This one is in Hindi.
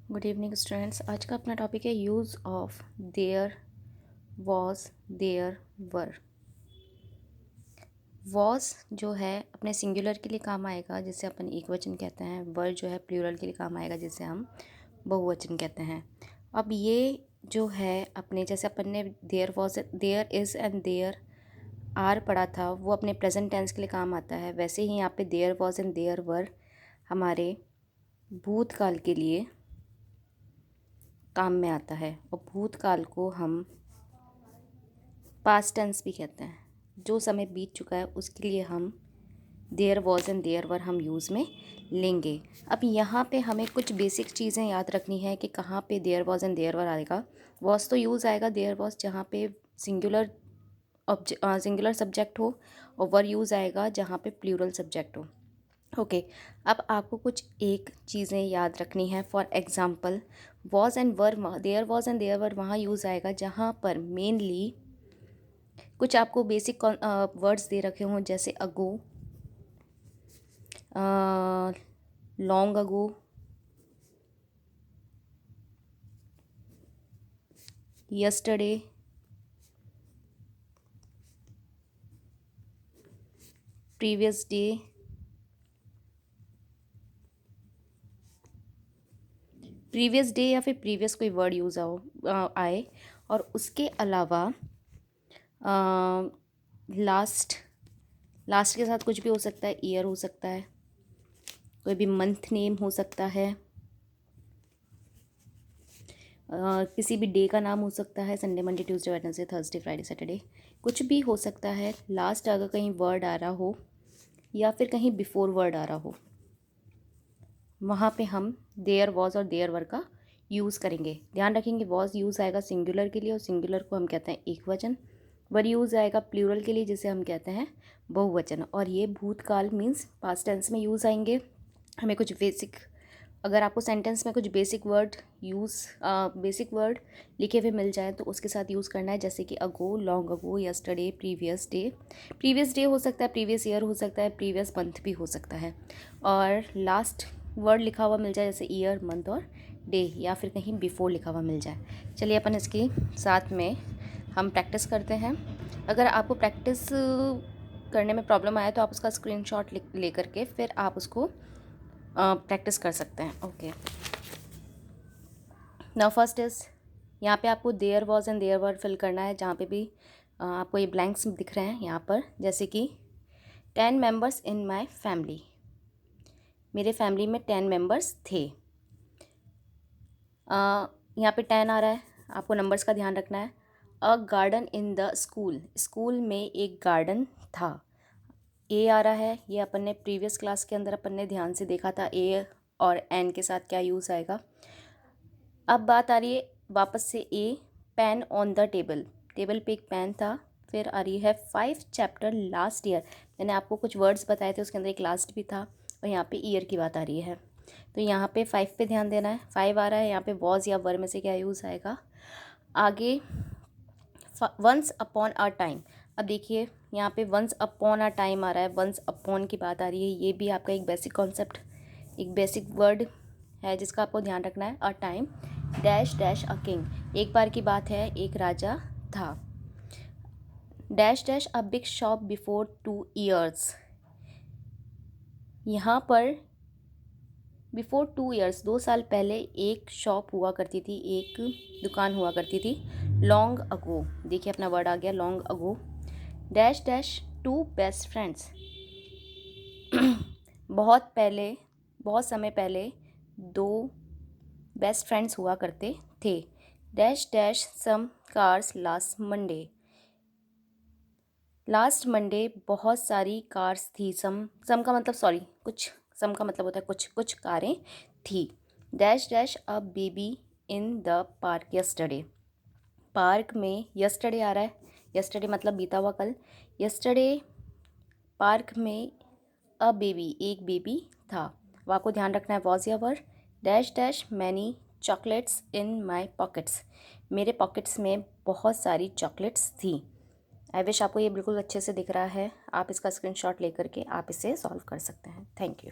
Good evening students. आज का अपना टॉपिक है use of there, was, there, were. Was जो है अपने सिंगुलर के लिए काम आएगा जिसे अपन एक वचन कहते हैं। वर जो है प्लूरल के लिए काम आएगा जिसे हम बहुवचन कहते हैं। अब ये जो है अपने जैसे अपन ने there was, there is and there are पढ़ा था, वो अपने प्रेजेंट टेंस के लिए काम आता है। वैसे ही यहाँ पे there was and there were हमारे भूतकाल के लिए काम में आता है। और भूतकाल को हम पास्ट टेंस भी कहते हैं। जो समय बीत चुका है उसके लिए हम there was and there were हम यूज़ में लेंगे। अब यहाँ पे हमें कुछ बेसिक चीज़ें याद रखनी है कि कहाँ पे there was and there were आएगा। वॉज तो यूज़ आएगा देयर वॉज जहाँ पे सिंगुलर सब्जेक्ट हो, और वर यूज़ आएगा जहाँ पे प्लूरल सब्जेक्ट हो। ओके अब आपको कुछ एक चीज़ें याद रखनी है। For example was and were, there was and there were वहाँ यूज़ आएगा जहाँ पर मेनली कुछ आपको बेसिक वर्ड्स दे रखे हों, जैसे ago, long ago, yesterday, previous day, previous day या फिर प्रीवियस कोई वर्ड यूज़ आए। और उसके अलावा लास्ट, लास्ट के साथ कुछ भी हो सकता है। ईयर हो सकता है, कोई भी मंथ नेम हो सकता है, किसी भी डे का नाम हो सकता है। Sunday, Monday, Tuesday, Wednesday, Thursday, Friday, Saturday, कुछ भी हो सकता है। लास्ट अगर कहीं वर्ड आ रहा हो या फिर कहीं बिफोर वर्ड आ रहा हो, वहाँ पे हम देयर वॉज और देयर वर का यूज़ करेंगे। ध्यान रखेंगे वॉज यूज़ आएगा सिंगुलर के लिए और सिंगुलर को हम कहते हैं एक वचन। वर यूज़ आएगा प्लूरल के लिए जिसे हम कहते हैं बहुवचन। और ये भूतकाल मीन्स पास्ट टेंस में यूज़ आएंगे। हमें कुछ बेसिक, अगर आपको सेंटेंस में कुछ बेसिक वर्ड लिखे हुए मिल जाए तो उसके साथ यूज़ करना है, जैसे कि ago, long ago, yesterday, previous day. Previous day हो सकता है, प्रीवियस ईयर हो सकता है, प्रीवियस मंथ भी हो सकता है। और लास्ट वर्ड लिखा हुआ मिल जाए जैसे ईयर, मंथ और डे, या फिर कहीं बिफोर लिखा हुआ मिल जाए। चलिए अपन इसके साथ में हम प्रैक्टिस करते हैं। अगर आपको प्रैक्टिस करने में प्रॉब्लम आया तो आप उसका स्क्रीनशॉट ले करके फिर आप उसको प्रैक्टिस कर सकते हैं। ओके, नाउ फर्स्ट इज़, यहाँ पे आपको there was and there were fill करना है। जहाँ पे भी आपको ये ब्लैंक्स दिख रहे हैं यहाँ पर, जैसे कि 10 मेंबर्स इन माय फैमिली, मेरे फैमिली में 10 मेंबर्स थे। यहाँ पे 10 आ रहा है, आपको नंबर्स का ध्यान रखना है। A garden in the school, school में एक गार्डन था। ए आ रहा है, ये अपन ने प्रीवियस क्लास के अंदर अपन ने ध्यान से देखा था ए और एन के साथ क्या यूज़ आएगा। अब बात आ रही है वापस से a, pen on the table, table पे एक पेन था। फिर आ रही है 5 चैप्टर लास्ट ईयर, मैंने आपको कुछ वर्ड्स बताए थे उसके अंदर एक लास्ट भी था, और यहाँ पे ईयर की बात आ रही है। तो यहाँ पे 5 पे ध्यान देना है। 5 आ रहा है, यहाँ पे वॉज या वर में से क्या यूज़ आएगा। आगे वंस अपॉन अ टाइम, अब देखिए यहाँ पे वंस अपॉन अ टाइम आ रहा है, वंस अपॉन की बात आ रही है। ये भी आपका एक बेसिक कॉन्सेप्ट, एक बेसिक वर्ड है जिसका आपको ध्यान रखना है। A time dash dash a king, एक बार की बात है, एक राजा था। Dash dash a big shop before 2 years, यहाँ पर बिफोर 2 ईयर्स, 2 साल पहले एक शॉप हुआ करती थी, एक दुकान हुआ करती थी। लॉन्ग अगो, देखिए अपना वर्ड आ गया long ago. Dash dash 2 best friends, बहुत पहले, बहुत समय पहले 2 बेस्ट फ्रेंड्स हुआ करते थे। Dash dash some cars last Monday, last Monday बहुत सारी कार्स थी। सम का मतलब सॉरी कुछ, सम का मतलब होता है कुछ, कुछ कारें थी। Dash dash a baby in the park yesterday, park में यस्टरडे आ रहा है, यस्टरडे मतलब बीता हुआ कल। यस्टरडे पार्क में अ बेबी, एक बेबी था। अब आपको ध्यान रखना है वॉज या वर। डैश डैश मैनी चॉकलेट्स इन माई पॉकेट्स, मेरे पॉकेट्स में बहुत सारी चॉकलेट्स थी। आई विश आपको ये बिल्कुल अच्छे से दिख रहा है। आप इसका स्क्रीनशॉट लेकर के आप इसे सॉल्व कर सकते हैं। Thank you.